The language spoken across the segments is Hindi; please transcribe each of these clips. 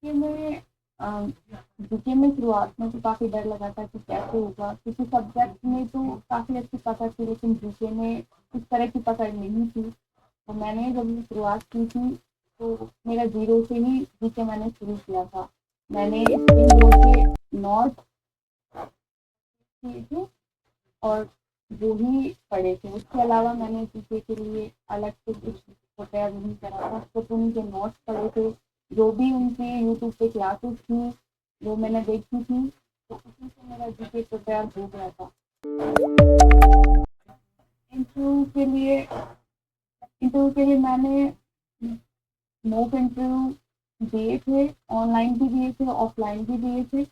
कि मैं जीके में शुरुआत में तो काफ़ी डर लगा था कि कैसे होगा, क्योंकि सब्जेक्ट में तो काफ़ी अच्छी पकड़ थी, लेकिन जीके में उस तरह की पकड़ नहीं थी। तो मैंने जब शुरुआत की थी तो मेरा ज़ीरो से ही जीके मैंने शुरू किया था। मैंने स्टेट बोर्ड के नॉर्थ किए थे और वो ही पढ़े थे। उसके अलावा मैंने जीके के लिए अलग से कुछ प्रिपेयर नहीं करा था, सिर्फ उनके नोट्स पढ़े थे। जो भी उनकी यूट्यूब पे क्लासेस थी, जो मैंने देखी थी, तो उसी से मेरा जीके प्रिपेयर हो गया था। इंटरव्यू के लिए इंटरव्यू के लिए मैंने मॉक इंटरव्यू दिए थे, ऑनलाइन भी दिए थे, ऑफलाइन भी दिए थे।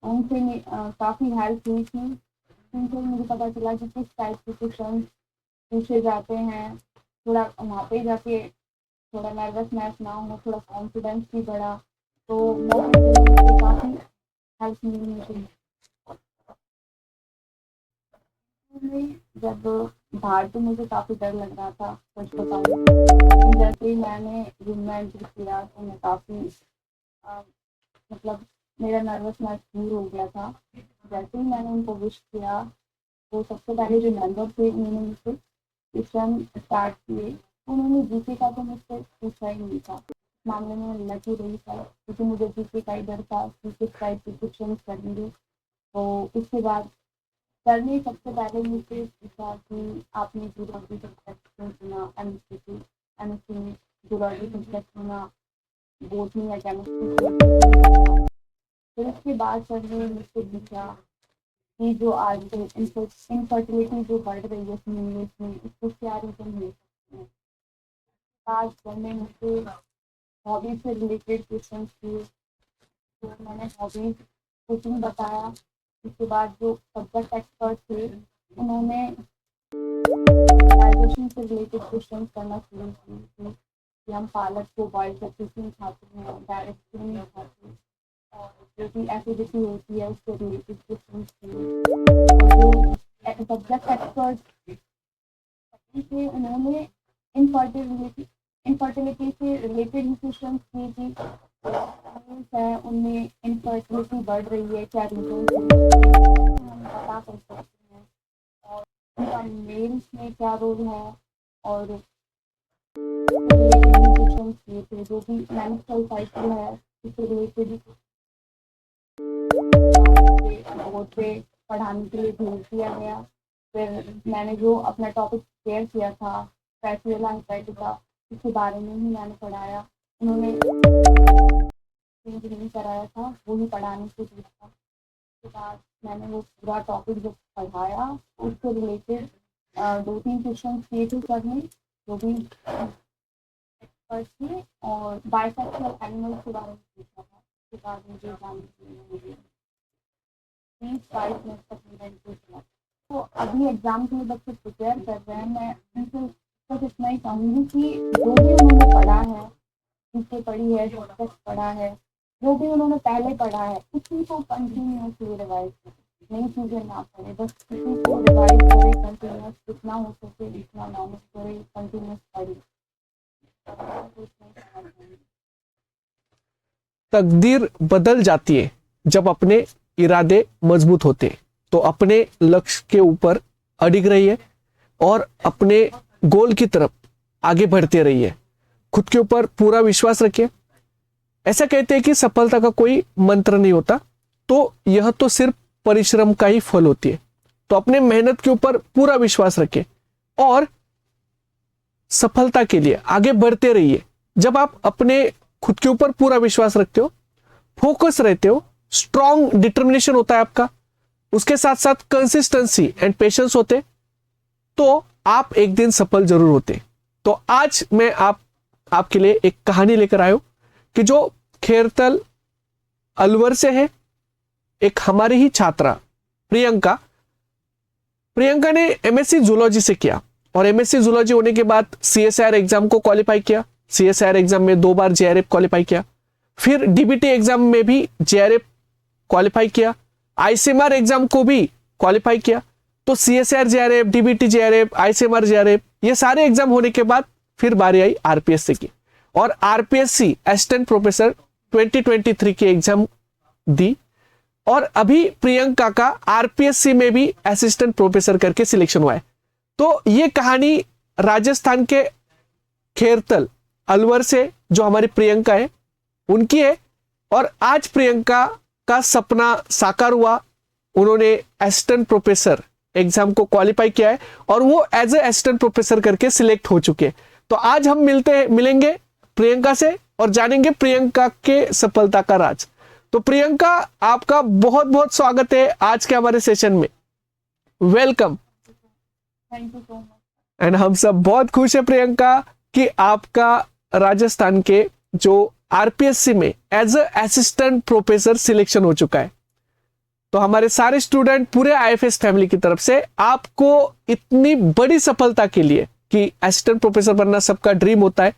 उनसे काफ़ी हेल्प हुई थी। उनसे मुझे पता चला कि किस टाइप के क्वेश्चन पूछे जाते हैं। थोड़ा वहाँ पे जाके थोड़ा नर्वसनेस ना हो, थोड़ा कॉन्फिडेंस भी बढ़ा। तो मॉक इंटरव्यू से काफ़ी हेल्प मिली मुझे। जब बाहर तो मुझे काफ़ी डर लग रहा था, सच बताऊँ, लेकिन जैसे ही मैंने रूम में एंटर किया तो मैं काफ़ी मतलब मेरा नर्वसनेस दूर हो गया था। जैसे ही मैंने उनको विश किया, तो सबसे पहले जो मेंबर थे उन्होंने मुझसे क्वेश्चन स्टार्ट किए। उन्होंने जीके का तो मुझसे पूछा ही नहीं था। इस मामले में मैं लकी रही था, क्योंकि मुझे जीके का ही डर था कि किस टाइप के क्वेश्चन करेंगे। तो उसके बाद सर ने सबसे पहले मुझसे पूछा कि आपने जूलॉजी सब्जेक्ट क्यों चुना, एमएससी में जूलॉजी सब्जेक्ट चुना, बोटनी या केमिस्ट्री चुना। फिर उसके बाद सर ने मुझसे पूछा कि जो आजकल इनफर्टिलिटी जो बढ़ रही है फीमेल्स में, इसको क्या रीज़न हो सकते हैं। आज सर ने मुझसे हॉबी से रिलेटेड क्वेश्चन किए, तो मैंने हॉबीज कुकिंग बताया। उसके बाद जो सब्जेक्ट एक्सपर्ट थे उन्होंने डाइजेशन से रिलेटेड क्वेश्चन करना शुरू किए कि हम पालक को बॉयल करके क्यों खाते हैं, डायरेक्ट क्यों नहीं खाते, और जो भी एसिडिटी होती है उससे रिलेटेड क्वेश्चन किए। और जो सब्जेक्ट एक्सपर्ट थे उन्होंने इनफर्टिलिटी इनफर्टिलिटी से रिलेटेड ही क्वेश्चन किए कि है उनमें इनफर्टिलिटी बढ़ रही है, क्या रीजन हम बता कर सकते हैं, और उनका मेल्स में क्या रोल है, और रिलेटेड क्वेश्चन किए थे। जो भी मेंस्ट्रुअल साइकिल है उससे रिलेटेड बोर्ड पे पढ़ाने के लिए भेज दिया गया। फिर मैंने जो अपना टॉपिक शेयर किया था फैक्चुअल एंजाइटी का, उसके बारे में ही मैंने पढ़ाया। उन्होंने चेंज नहीं कराया था, वो ही पढ़ाने को दिया था। उसके बाद मैंने वो पूरा टॉपिक जब पढ़ाया उससे रिलेटेड 2-3 क्वेश्चन किए थे सर ने, जो भी एक्सपर्ट थे, और बाइसेक्सुअल एनिमल्स के बारे में पूछा था। उसके बाद मुझे जानने के लिए मुझे 30-22 मिनट तक मेरा इंटरव्यू चला। तो अभी एग्ज़ाम के लिए बच्चे प्रिपेयर कर रहे हैं। मैं उनसे बस इतना ही कहूँगी कि जो भी उन्होंने पढ़ा है, चीज़ें पढ़ी है, सब्जेक्ट पढ़ा है, जो भी उन्होंने पहले पढ़ा है, उसी को कंटिन्यूअसली रिवाइज़ करें। नई चीज़ें ना पढ़ें, बस उसी को रिवाइज़ करें कंटिन्यूअस, जितना हो सके जितना नॉलेज करें, कंटिन्यूअस पढ़ें। तो इतना ही कहना चाहूँगी। तकदीर बदल जाती है जब अपने इरादे मजबूत होते हैं। तो अपने लक्ष्य के ऊपर अडिग रहिए और अपने गोल की तरफ आगे बढ़ते रहिए। खुद के ऊपर पूरा विश्वास रखिए। ऐसा कहते हैं कि सफलता का कोई मंत्र नहीं होता, तो यह तो सिर्फ परिश्रम का ही फल होती है। तो अपने मेहनत के ऊपर पूरा विश्वास रखिए और सफलता के लिए आगे बढ़ते रहिए। जब आप अपने खुद के ऊपर पूरा विश्वास रखते हो, फोकस रहते हो, स्ट्रॉन्ग डिटर्मिनेशन होता है आपका, उसके साथ साथ कंसिस्टेंसी एंड पेशेंस होते, तो आप एक दिन सफल जरूर होते। तो आज मैं आपके लिए एक कहानी लेकर आया हूं कि जो खेरतल अलवर से है, एक हमारी ही छात्रा प्रियंका प्रियंका ने एमएससी जूलॉजी से किया और एमएससी जूलॉजी होने के बाद सीएसआर एग्जाम को क्वालिफाई किया। सीएसआर एग्जाम में 2 बार जेआरएफ क्वालिफाई किया, फिर डीबीटी एग्जाम में भी जेआरएफ क्वालिफाई किया, आईसीएमआर एग्जाम को भी क्वालिफाई किया। तो CSR JRF, DBT JRF, ICMR JRF, ये सारे एग्जाम होने के बाद फिर बारी आई आरपीएससी की, और आरपीएससी असिस्टेंट प्रोफेसर 2023 की एग्जाम दी और अभी प्रियंका का आरपीएससी में भी असिस्टेंट प्रोफेसर करके सिलेक्शन हुआ है। तो ये कहानी राजस्थान के खेरतल अलवर से जो हमारी प्रियंका है उनकी है और आज प्रियंका का सपना साकार हुआ। उन्होंने असिस्टेंट प्रोफेसर एग्जाम को क्वालिफाई किया है और वो एज ए असिस्टेंट प्रोफेसर करके सिलेक्ट हो चुके हैं। तो आज हम मिलेंगे प्रियंका से और जानेंगे प्रियंका के सफलता का राज। तो प्रियंका, आपका बहुत बहुत स्वागत है आज के हमारे सेशन में। Welcome. Thank you so much. And हम सब बहुत खुश है प्रियंका कि आपका राजस्थान के जो आरपीएससी में as a assistant professor selection हो चुका है। तो हमारे सारे स्टूडेंट, पूरे आईएफएस फैमिली की तरफ से आपको इतनी बड़ी सफलता के लिए कि असिस्टेंट प्रोफेसर बनना सबका ड्रीम होता है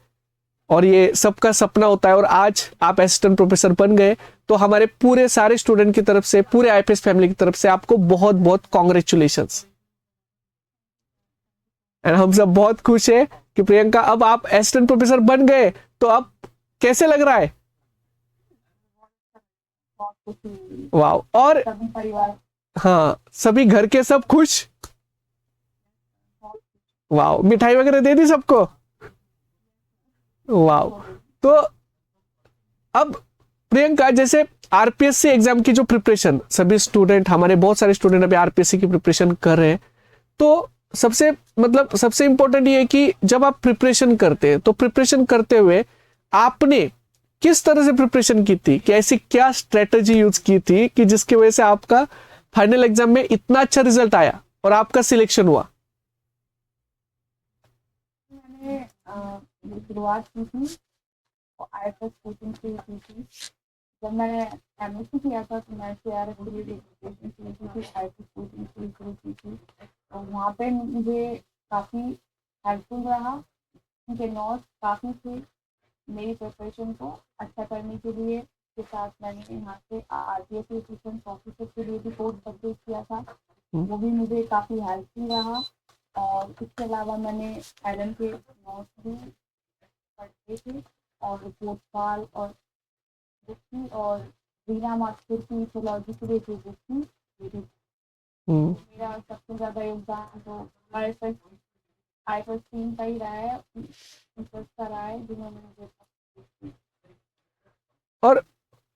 और ये सबका सपना होता है और आज आप असिस्टेंट प्रोफेसर बन गए। तो हमारे पूरे सारे स्टूडेंट की तरफ से, पूरे आईएफएस फैमिली की तरफ से आपको बहुत बहुत कॉन्ग्रेचुलेशंस। एंड हम सब बहुत खुश है कि प्रियंका अब आप असिस्टेंट प्रोफेसर बन गए। तो अब कैसे लग रहा है? बहुत खुशी हुई। वाह। और सभी परिवार हाँ, सभी घर के सब खुश? बहुत वाह, मिठाई वगैरह दे दी सबको? वाह। तो अब प्रियंका, जैसे आरपीएससी एग्जाम की जो प्रिपरेशन सभी स्टूडेंट, हमारे बहुत सारे स्टूडेंट अभी आरपीएससी की प्रिपरेशन कर रहे हैं, तो सबसे इंपॉर्टेंट ये है कि जब आप प्रिपरेशन करते हैं तो प्रिपरेशन करते हुए आपने किस तरह से प्रिपरेशन की थी, कि ऐसी क्या स्ट्रेटजी यूज की थी कि जिसकी वजह से आपका फाइनल एग्जाम में इतना अच्छा रिजल्ट आया और आपका सिलेक्शन हुआ? मैंने शुरुआत की थी और आईएफएस कोचिंग से की थी। जब मैंने एमएससी किया था तो मैं सीआरएफ के लिए एजुकेशन शुरू की थी, आईएफएस कोचिंग से शुरू की थी। तो वहाँ पे मुझे काफ़ी हेल्पफुल रहा, उनके नोट्स काफ़ी थे मेरी प्रिपरेशन को अच्छा करने के लिए। के साथ मैंने यहाँ से आरपीएससी असिस्टेंट ऑफिसर के लिए भी कोर्स परचेज किया था, वो भी मुझे काफ़ी हेल्पफुल रहा। और इसके अलावा मैंने एलन के नोट्स भी पढ़े थे और रिपोर्ट फाल और बुक थी और रीना माथुर की इथोलॉजी के लिए जो बुक थी ये भी। मेरा सबसे ज़्यादा योगदान तो आईएफएस टीम का ही रहा है, टीचर्स का रहा है जिन्होंने मुझे। और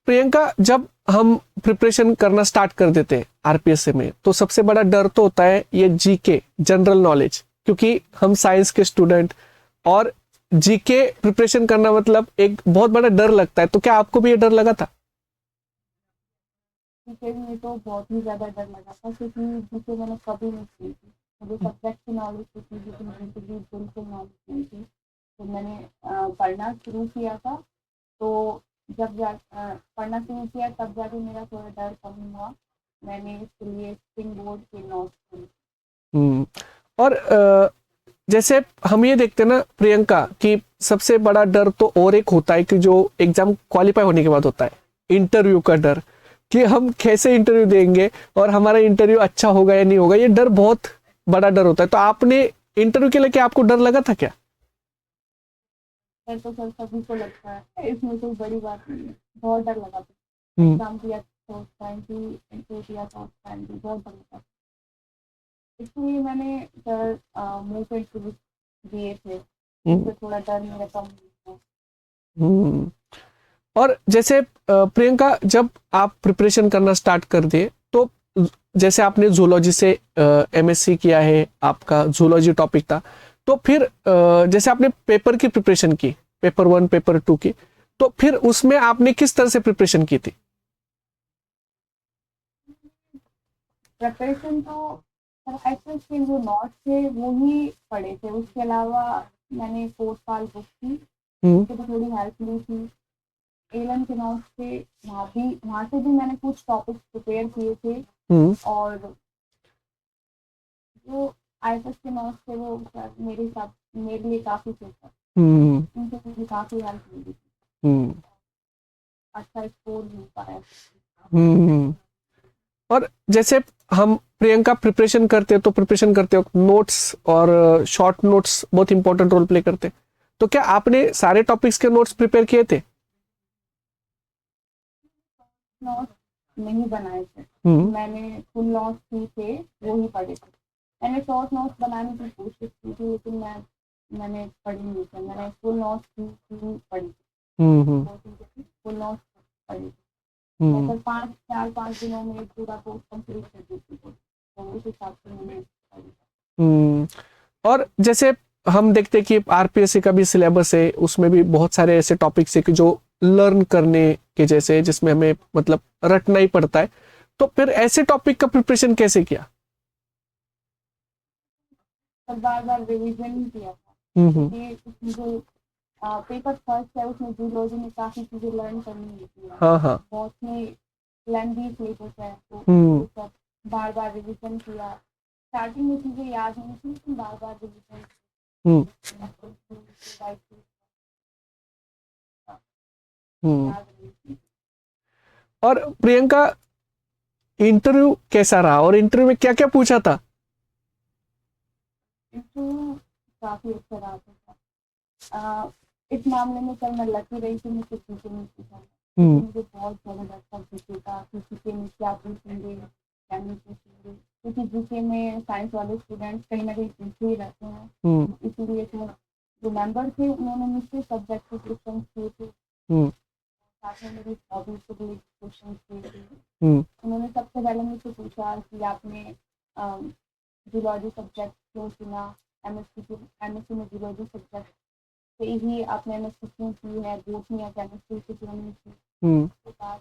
प्रियंका, जब हम प्रिपरेशन करना स्टार्ट कर देते हैं आरपीएससी में तो सबसे बड़ा डर तो होता है ये जीके, जनरल नॉलेज, क्योंकि हम साइंस के स्टूडेंट और जीके प्रिपरेशन करना मतलब एक बहुत बड़ा डर लगता है। तो क्या आपको भी ये डर लगा था? जीके में तो बहुत ही ज़्यादा डर लगा था क्योंकि जीके मैंने कभी नहीं की थी। मुझे सब्जेक्ट की नॉलेज थी लेकिन जीके की बिल्कुल नॉलेज नहीं थी। तो मैंने पढ़ना शुरू किया था, तो जब पढ़ना शुरू किया तब जाके मेरा थोड़ा डर कम हुआ। मैंने इसके लिए स्प्रिंग बोर्ड के नोट्स। और जैसे हम ये देखते हैं ना प्रियंका कि सबसे बड़ा डर तो और एक होता है कि जो एग्जाम क्वालिफाई होने के बाद होता है, इंटरव्यू का डर, कि हम कैसे इंटरव्यू देंगे और हमारा इंटरव्यू अच्छा होगा या नहीं होगा। ये डर बहुत बड़ा डर होता है। तो आपने इंटरव्यू के लिए क्या आपको डर लगा था क्या? डर तो सर सभी को लगता है, इसमें कोई बड़ी बात नहीं है। बहुत डर लगा था। एग्जाम दिया तो उस टाइम भी, इंटरव्यू दिया था उस टाइम भी बहुत डर लगा था। इसलिए मैंने सर मूव इंटरव्यू दिए थे, इससे थोड़ा डर मेरा कम हुआ। और जैसे प्रियंका, जब आप प्रिपरेशन करना स्टार्ट कर दिए तो जैसे आपने जूलॉजी से एमएससी किया है, आपका जूलॉजी टॉपिक था, तो फिर जैसे आपने पेपर की प्रिपरेशन की, पेपर 1 पेपर 2 की, तो फिर उसमें आपने किस तरह से प्रिपरेशन की थी? प्रिपरेशन तो एक्चुअली के जो नोट्स थे वो ही पढ़े थे, उसके अलावा मैंने 4 साल बुक थी, उससे तो थोड़ी हेल्प ली थी। एलन के नोट्स थे, वहाँ से भी मैंने कुछ टॉपिक्स प्रिपेयर किए थे। और जो आईएफएस के नोट्स थे वो मेरे लिए काफ़ी थे सर, उनसे मुझे काफ़ी हेल्प मिली थी, अच्छा स्कोर मिल पाया। और जैसे हम प्रियंका प्रिपरेशन करते हैं तो प्रिपरेशन करते हो नोट्स और शॉर्ट नोट्स बहुत इंपॉर्टेंट रोल प्ले करते हैं। तो क्या आपने सारे टॉपिक्स के नोट्स प्रिपेयर किए थे? नोट्स नहीं बनाए थे, मैंने फुल नोट्स ही थे वो ही पढ़े थे। मैंने शॉर्ट नोट्स बनाने की कोशिश की थी लेकिन मैंने पढ़ी नहीं थी, मैंने फुल नोट्स ही पढ़ी थी, फुल नोट्स पढ़ी थी। मैं फिर 4-5 दिनों में पूरा कोर्स कंप्लीट कर देती थी, तो उस हिसाब से मैंने पढ़ी। और जैसे हम देखते हैं कि आरपीएससी का भी सिलेबस है, उसमें भी बहुत सारे ऐसे टॉपिक्स है कि जो लर्न करने के जैसे है, जिसमें हमें मतलब रटना ही पड़ता है। तो फिर ऐसे टॉपिक का प्रिपरेशन कैसे किया? पर बार बार रिवीजन किया था, क्योंकि उसमें जो पेपर फर्स्ट है उसमें जूलॉजी में काफी चीजें लर्न करनी होती है। हाँ हाँ। बहुत में लेंथी सिलेबस है, तो वो सब बार बार रिवीजन किया। स्टार्टिंग में चीजें याद नहीं थी लेकिन बार बार रिवीजन याद रही थी। और प्रियंका, इंटरव्यू कैसा रहा और इंटरव्यू में क्या क्या पूछा था? इंटरव्यू काफी अच्छा रहा था। इस मामले में सर मैं लकी रही थी, मुझसे जीके नहीं पूछा, मुझे बहुत ज़्यादा डर था जीके का कि जीके में क्या पूछेंगे क्या नहीं पूछेंगे, क्योंकि जीके में साइंस वाले स्टूडेंट्स कहीं ना कहीं पीछे ही रहते हैं। इसीलिए जो मेंबर थे उन्होंने मुझसे सब्जेक्टिव क्वेश्चन किए थे, साथ में मेरी हॉबीज से रिलेटेड क्वेश्चन किए थे। उन्होंने सबसे पहले मुझसे पूछा कि आपने जूलॉजी सब्जेक्ट क्यों चुना, एमएससी में जूलॉजी सब्जेक्ट से ही आपने एमएससी क्यों की है, बोटनी या केमिस्ट्री से क्यों नहीं की। उसके बाद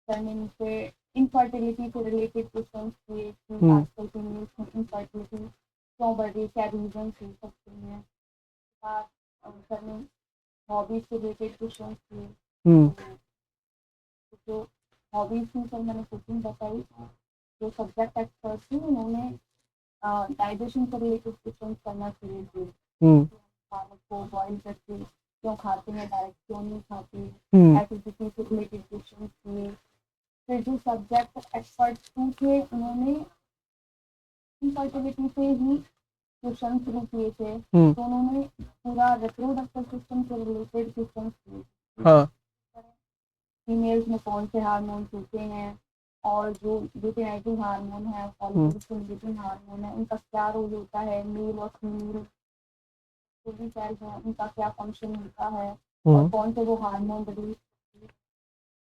सर ने मुझसे इनफर्टिलिटी से रिलेटेड क्वेश्चन किए कि आजकल के न्यूज़ में इनफर्टिलिटी क्यों बढ़ रही है, क्या रीजन हो सकते हैं। उसके बाद सर ने हॉबीज से रिलेटेड क्वेश्चन किए, जो हॉबीज थी सर मैंने कुकिंग बताई। जो सब्जेक्ट एक्सपर्ट थी उन्होंने डाइजेशन से रिलेटेड क्वेश्चन करना शुरू किए, पालक को बॉईल करके क्यों खाते हैं, डायरेक्ट क्यों नहीं खाते, एसिडिटी से रिलेटेड क्वेश्चन किए। फिर जो सब्जेक्ट एक्सपर्ट थे उन्होंने इनफर्टिलिटी से ही क्वेश्चन शुरू किए थे, तो उन्होंने पूरा रिप्रोडक्टिव सिस्टम से रिलेटेड क्वेश्चन किए। फीमेल्स में कौन से हार्मोन्स होते हैं और जो ल्यूटिनाइजिंग हार्मोन है, फॉलिकल हार्मोन है, उनका क्या रोल होता है, मेल और फीमेल जो भी सेल्स हैं उनका क्या फंक्शन होता है, और कौन से वो हार्मोन रिलीज,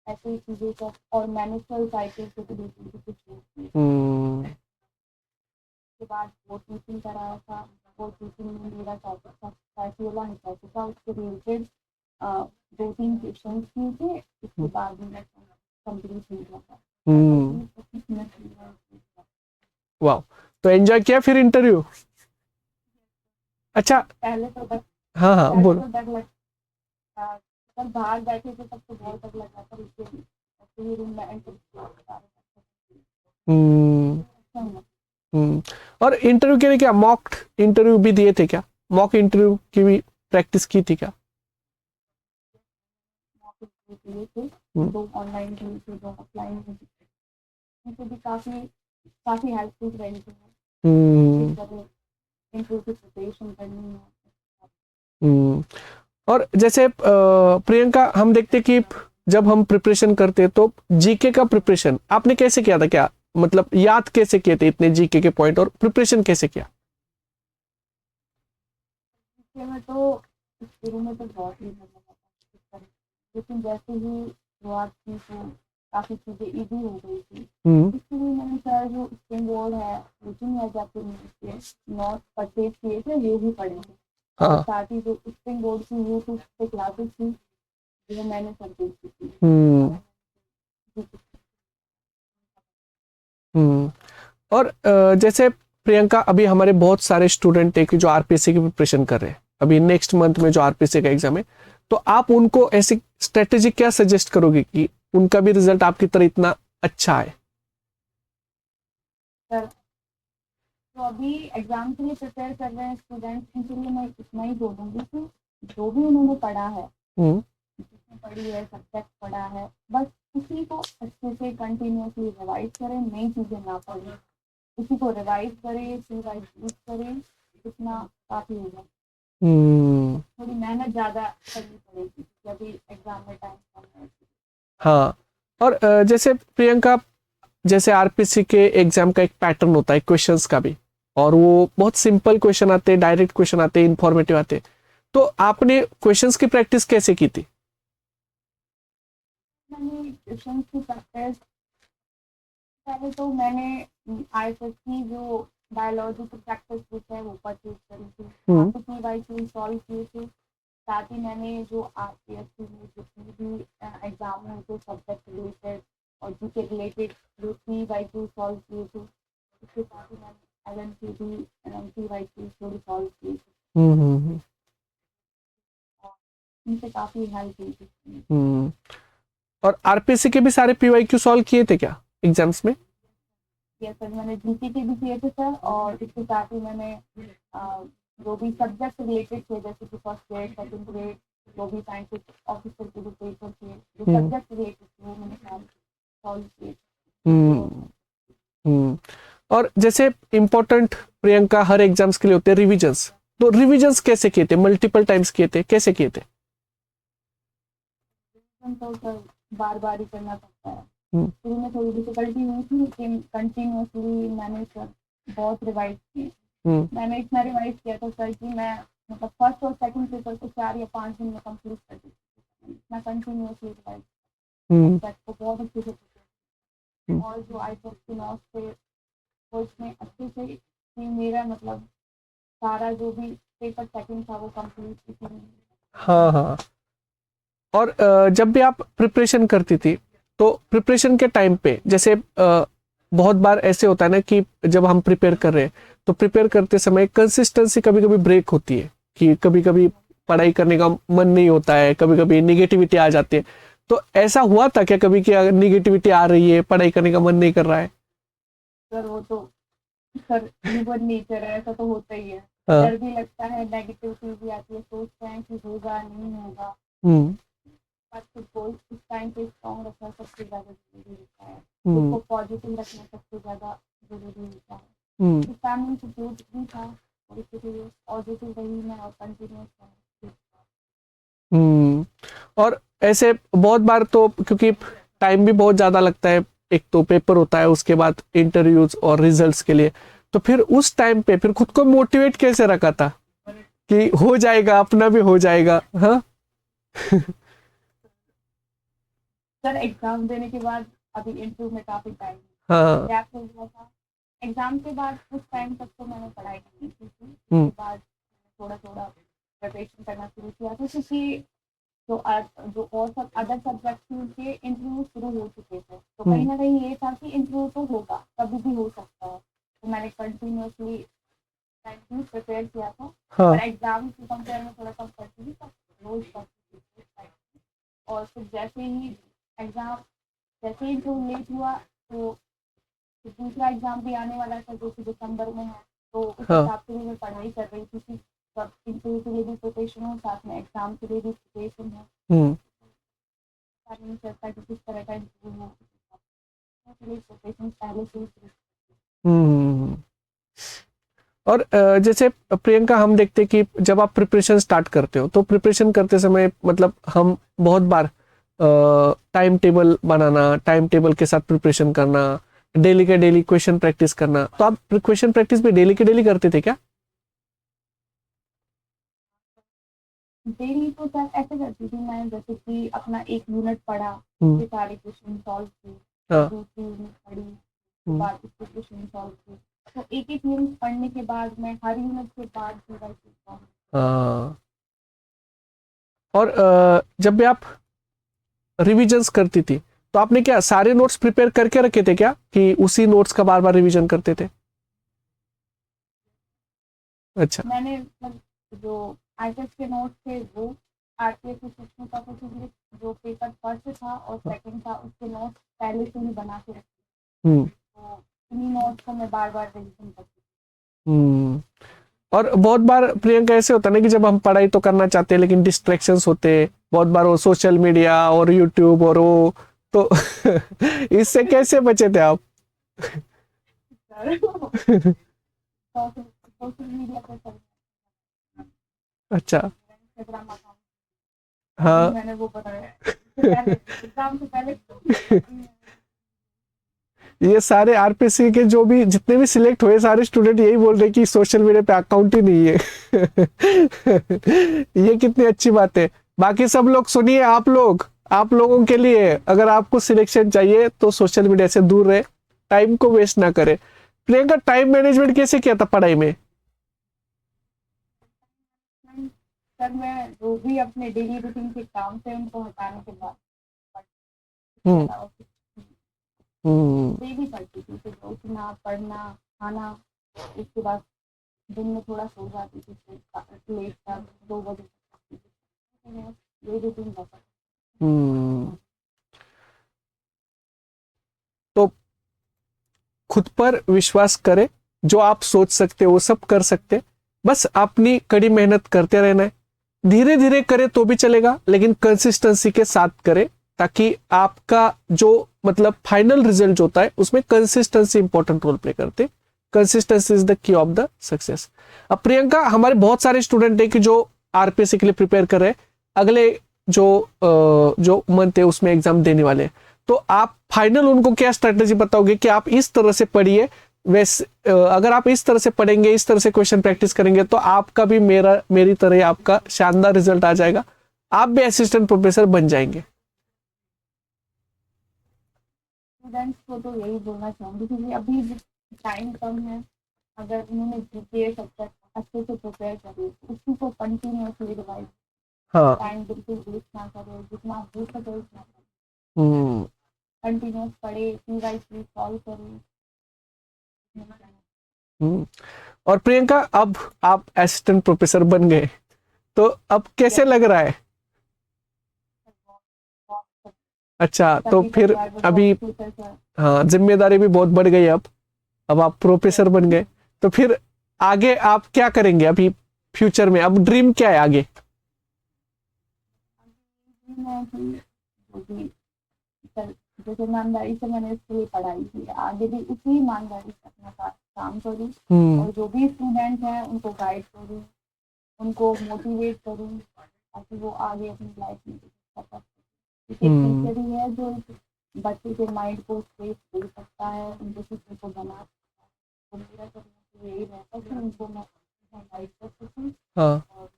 ऐसी चीज़ें सब, और मेंस्ट्रुअल साइकिल से रिलेटेड कुछ होती है। उसके बाद वो टीचिंग कराया था, वो टीचिंग में मेरा टॉपिक था फैसियोला हिपैटिका, उसके रिलेटेड 2-3 क्वेश्चन किए थे। उसके बाद मेरा कंप्लीट हो गया था। वाह, तो एंजॉय किया फिर इंटरव्यू? अच्छा, पहले तो बस हाँ हाँ पहले बोलो। तो डर लगता, जब बाहर बैठे थे तब तो बहुत डर लग रहा था, इसलिए रूम में एंटर किया। और इंटरव्यू के लिए क्या मॉक इंटरव्यू भी दिए थे क्या? मॉक इंटरव्यू की भी प्रैक्टिस की थी क्या? दिए थे, 2 ऑनलाइन दिए थे, 2 ऑफलाइन दिए थे, उनको भी काफ़ी काफ़ी हेल्पफुल रही थी इंटरव्यू की प्रिपरेशन करनी है। और जैसे प्रियंका, हम देखते कि जब हम प्रिपरेशन करते तो जीके का प्रिपरेशन आपने कैसे किया था? क्या मतलब याद कैसे किए थे इतने जीके के पॉइंट, और प्रिपरेशन कैसे किया? में तो शुरू में तो बहुत ही लगा था, लेकिन जैसे ही शुरुआत की तो काफ़ी चीज़ें इजी हो गई थी। इसलिए मैंने सर जो स्प्रिंग बोर्ड है कोचिंग या जाके नोट परचेज किए थे वो भी पढ़े थे, और साथ ही जो स्प्रिंग बोर्ड की यूट्यूब पे क्लासेस थी वो मैंने परचेज की थी। और जैसे प्रियंका, अभी हमारे बहुत सारे स्टूडेंट है कि जो आरपीएससी की प्रिपरेशन कर रहे हैं, अभी नेक्स्ट मंथ में जो आरपीएससी का एग्जाम है, तो आप उनको ऐसी स्ट्रेटेजी क्या सजेस्ट करोगे कि उनका भी रिजल्ट आपकी तरह इतना अच्छा है? सर तो अभी एग्जाम के लिए प्रिपेयर कर रहे हैं स्टूडेंट्स, उनके लिए मैं इतना ही बोलूँगी कि जो भी उन्होंने पढ़ा है, जिसने पढ़ी है, सब्जेक्ट पढ़ा है, बस उसी को अच्छे से कंटिन्यूसली रिवाइज करें, नई चीज़ें ना पढ़ें, उसी को रिवाइज करें, रिवाइज करें, इतना काफ़ी होगा। थोड़ी मेहनत ज़्यादा करनी पड़ेगी जब भी एग्जाम में टाइम कम है। हाँ, और जैसे प्रियंका, जैसे आरपीसी के एग्जाम का एक पैटर्न होता है क्वेश्चंस का भी, और वो बहुत सिंपल क्वेश्चन आते हैं, डायरेक्ट क्वेश्चन आते हैं, इंफॉर्मेटिव आते हैं। तो आपने क्वेश्चंस की प्रैक्टिस कैसे की थी? मैंने क्वेश्चन की प्रैक्टिस, पहले तो मैंने आईएफएस की जो बायोलॉजी की प्रैक्टिस बुक है वो परचेज करी थी, हम्म। काफी PYQ सॉल्व किए थे। साथ ही मैंने जो आरपीएससी में जितने भी एग्जाम हुए थे सब्जेक्ट रिलेटेड और जीके रिलेटेड जो PYQ सॉल्व किए थे, उसके साथ ही मैंने LNC भी PYQ थोड़ी सॉल्व किए थे हम्म। और उनसे काफी हेल्प हुई थी। हम्म। और आरपीसी के भी सारे पीवाईक्यू सॉल्व किए थे क्या एग्जाम्स में? यस सर, मैंने जीके के भी किए थे सर, और इसके साथ ही मैंने जो भी सब्जेक्ट रिलेटेड थे जैसे कि फर्स्ट ग्रेड सेकंड ग्रेड जो भी साइंटिफिक ऑफिसर के जो पेपर थे जो हम्म। सब्जेक्ट रिलेटेड थे वो मैंने सॉल्व किए हम्म। हम्म। और जैसे इम्पोर्टेंट प्रियंका हर एग्जाम्स के लिए होते हैं रिविजन्स, तो रिविजन्स कैसे किए थे? मल्टीपल टाइम्स किए थे, कैसे किए थे? तो सर बार बार ही करना पड़ता है। हम्म। शुरू में थोड़ी डिफिकल्टी हुई थी लेकिन कंटिन्यूसली मैंने सर बहुत रिवाइज किए। हम्म। मैंने इतना रिवाइज किया था सर कि मैं मतलब फर्स्ट और सेकंड पेपर को 4 या 5 दिन में कंप्लीट कर दी थी। मैं कंटिन्यूसली रिवाइज हम्म। को बहुत अच्छे से हम्म। और जो आईफोन के नोट्स थे वो इसमें अच्छे से कि मेरा मतलब सारा जो भी पेपर सेकंड था वो कंप्लीट थी। हाँ हाँ। और जब भी आप प्रिपरेशन करती थी, तो प्रिपरेशन के टाइम पे जैसे बहुत बार ऐसे होता है ना कि जब हम प्रिपेयर कर रहे हैं तो प्रिपेयर करते समय कंसिस्टेंसी कभी कभी ब्रेक होती है, कि कभी कभी पढ़ाई करने का मन नहीं होता है, कभी कभी निगेटिविटी आ जाती है। तो ऐसा हुआ था क्या कभी कि निगेटिविटी आ रही है, पढ़ाई करने का मन नहीं कर रहा है? सर वो तो सर ह्यूमन नेचर है, ऐसा तो होता ही है। हाँ। डर भी लगता है, नेगेटिविटी भी आती है, सोचते हैं कि होगा नहीं होगा, हम्म। बट खुद को इस टाइम पे स्ट्रॉन्ग रखना सबसे ज़्यादा जरूरी होता है। खुद हम्म। को पॉजिटिव रखना सबसे ज़्यादा जरूरी होता है। हम्म। तो फैमिली सपोर्ट भी था और इसके लिए पॉजिटिव रही मैं और कंटिन्यूस। हम्म। और ऐसे बहुत बार तो क्योंकि टाइम भी बहुत ज्यादा लगता है, एक तो पेपर होता है, उसके बाद इंटरव्यूज और रिजल्ट्स के लिए, तो फिर उस टाइम पे फिर खुद को मोटिवेट कैसे रखा था कि हो जाएगा, अपना भी हो जाएगा? हाँ। सर एग्जाम देने के बाद अभी इंटरव्यू में काफ़ी टाइम हाँ। गैप हो गया था। एग्जाम के बाद कुछ टाइम तक तो मैंने पढ़ाई की थी, हम्म। उसके बाद थोड़ा थोड़ा प्रिपरेशन करना शुरू किया था क्योंकि जो और सब अदर सब्जेक्ट थे उनके इंटरव्यू शुरू हो चुके थे, तो कहीं ना कहीं ये था कि इंटरव्यू तो होगा, कभी भी हो सकता है। तो मैंने कंटिन्यूसली प्रिपेयर किया था, हाँ। पर एग्जाम के कंपेयर में थोड़ा कम करती थी, पर रोज करती थी। और फिर जैसे ही एग्जाम जैसे ही जो लेट हुआ तो फिर दूसरा एग्जाम भी आने वाला था जो कि दिसंबर में है, तो उस हाँ। हिसाब से भी मैं पढ़ाई कर रही थी कि सब इंटरव्यू के लिए भी प्रिपरेशन हो, साथ में एग्जाम के लिए भी प्रिपरेशन है। हम्म। पता नहीं चलता कि किस तरह का इंटरव्यू हो, इसलिए प्रिपरेशन पहले से ही शुरू। हम्म। और जैसे प्रियंका, हम देखते हैं कि जब आप प्रिपरेशन स्टार्ट करते हो तो प्रिपरेशन करते समय मतलब हम बहुत बार टाइम टेबल बनाना, टाइम टेबल के साथ प्रिपरेशन करना, डेली के डेली क्वेश्चन प्रैक्टिस करना, तो आप क्वेश्चन प्रैक्टिस भी डेली के डेली करते थे क्या? डेली तो सर ऐसे करती थी मैं, जैसे कि अपना एक यूनिट पढ़ा, हम्म। उसके सारे क्वेश्चन सॉल्व किए, फिर हाँ। दूसरी यूनिट पढ़ी, उसके हम्म। बाद उसके क्वेश्चन सॉल्व किए। तो एक एक यूनिट पढ़ने के बाद मैं हर यूनिट के बाद पूरा सीखता हूँ। हाँ। और जब भी आप रिविजन्स करती थी तो आपने क्या सारे नोट्स प्रिपेयर करके रखे थे क्या, कि उसी नोट्स का बार बार रिवीजन करते थे? अच्छा। मैंने मतलब जो आईटीएस के नोट्स थे वो आरटीएस के सेक्शन का कुछ जो पेपर फर्स्ट था और सेकंड था उसके नोट्स पहले से ही बना के रखे, हम्म। तो इन्हीं नोट्स को मैं बार बार रिविजन करती हम्म। और बहुत बार प्रियंका ऐसे होता है ना कि जब हम पढ़ाई तो करना चाहते हैं लेकिन डिस्ट्रैक्शंस होते हैं बहुत बार, वो सोशल मीडिया और यूट्यूब और वो, तो इससे कैसे बचे थे आप? थी। सोशल मीडिया पर चल अच्छा। इंस्टाग्राम अकाउंट अभी हाँ। मैंने वो बनाया है। एग्जाम से पहले ये सारे आरपीसी के जो भी जितने भी सिलेक्ट हुए सारे स्टूडेंट यही बोल रहे कि सोशल मीडिया पे अकाउंट ही नहीं है। ये कितनी अच्छी बात है। बाकी सब लोग सुनिए, आप लोगों के लिए अगर आपको सिलेक्शन चाहिए तो सोशल मीडिया से दूर रहे, टाइम को वेस्ट ना करें। प्रियंका, टाइम मैनेजमेंट कैसे किया था पढ़ाई में? सर मैं जो भी अपने डेली रूटीन के काम थे उनको हटाने के बाद हम्म हम्म डेली पढ़ती थी, फिर उठना, पढ़ना, खाना, उसके बाद दिन में थोड़ा सो जाती थी, फिर लेट तक 2 बजे तक ये रूटीन था। हम्म। तो खुद पर विश्वास करें, जो आप सोच सकते हो वो सब कर सकते, बस अपनी कड़ी मेहनत करते रहना है। धीरे धीरे करे तो भी चलेगा, लेकिन कंसिस्टेंसी के साथ करें, ताकि आपका जो मतलब फाइनल रिजल्ट होता है उसमें कंसिस्टेंसी इंपॉर्टेंट रोल प्ले करते। Consistency is the key of the success. अब प्रियंका, हमारे बहुत सारे स्टूडेंट है कि जो आरपीएससी के लिए प्रिपेयर कर रहे हैं, अगले जो मंथ है उसमें एग्जाम देने वाले हैं, तो आप फाइनल उनको क्या स्ट्रेटेजी बताओगे कि आप इस तरह से पढ़िए, वैसे अगर आप इस तरह से पढ़ेंगे, इस तरह से क्वेश्चन प्रैक्टिस करेंगे तो आपका भी मेरी तरह ही आपका शानदार रिजल्ट आ जाएगा, आप भी असिस्टेंट प्रोफेसर बन जाएंगे। स्टूडेंट्स को तो यही बोलना चाहूँगी क्योंकि अभी टाइम कम है, अगर उन्होंने जीके सब्जेक्ट अच्छे से प्रिपेयर करी, उसी को कंटिन्यूसली रिवाइज, हाँ। टाइम बिल्कुल वेस्ट ना करो, जितना हो सके उतना हम्म कंटिन्यूस पढ़े, पीवाईक्यू सॉल्व करो। और प्रियंका, अब आप असिस्टेंट प्रोफेसर बन गए, तो अब कैसे लग रहा है? अच्छा, तो फिर अभी हाँ, जिम्मेदारी भी बहुत बढ़ गई। अब आप प्रोफेसर बन गए, तो फिर आगे आप क्या करेंगे अभी फ्यूचर में? अब ड्रीम क्या है आगे? जैसे ईमानदारी से मैंने इसके लिए पढ़ाई की, आगे भी उसी ईमानदारी से अपना काम करूँ और जो भी स्टूडेंट हैं उनको गाइड करूँ, उनको मोटिवेट करूँ ताकि वो आगे अपनी लाइफ में कर सकते। टीचर ही है जो बच्चे के माइंड को स्पेस दे सकता है, उनको किसी को बना सकता है। तो मेरा करना यही रहता है कि उनको मैं गाइड कर सकूँ। हाँ। और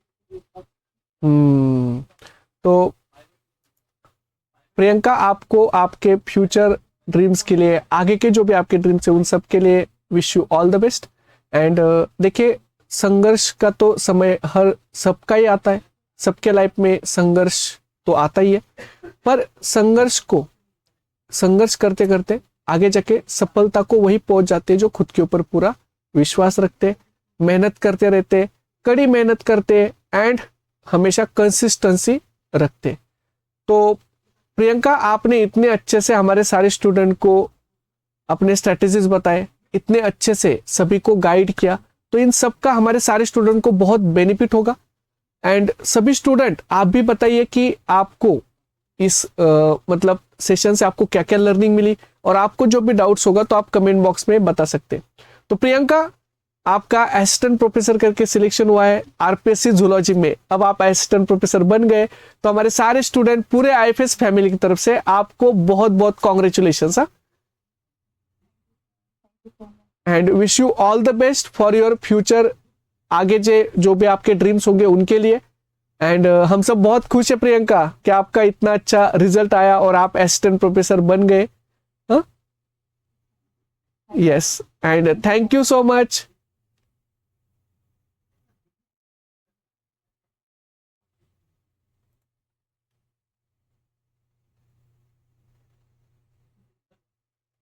तो प्रियंका, आपको आपके फ्यूचर ड्रीम्स के लिए, आगे के जो भी आपके ड्रीम्स है उन सब के लिए wish you all the best. And देखिए, संघर्ष का तो समय हर सबका ही आता है, सबके लाइफ में संघर्ष तो आता ही है, पर संघर्ष करते करते आगे जाके सफलता को वही पहुंच जाते हैं जो खुद के ऊपर पूरा विश्वास रखते, मेहनत करते रहते, कड़ी मेहनत करते एंड हमेशा कंसिस्टेंसी रखते। तो प्रियंका, आपने इतने अच्छे से हमारे सारे स्टूडेंट को अपने स्ट्रेटेजीज बताए, इतने अच्छे से सभी को गाइड किया, तो इन सब का हमारे सारे स्टूडेंट को बहुत बेनिफिट होगा। एंड सभी स्टूडेंट, आप भी बताइए कि आपको इस मतलब सेशन से आपको क्या क्या लर्निंग मिली, और आपको जो भी डाउट्स होगा तो आप कमेंट बॉक्स में बता सकते हैं। तो प्रियंका, आपका असिस्टेंट प्रोफेसर करके सिलेक्शन हुआ है आरपीएससी जूलॉजी में, अब आप असिस्टेंट प्रोफेसर बन गए, तो हमारे सारे स्टूडेंट, पूरे आईएफएस फैमिली की तरफ से आपको बहुत बहुत congratulations and wish you all the best for your future. आगे जो भी आपके ड्रीम्स होंगे उनके लिए। एंड हम सब बहुत खुश है प्रियंका कि आपका इतना अच्छा रिजल्ट आया और आप असिस्टेंट प्रोफेसर बन गए। Yes, and thank you so much.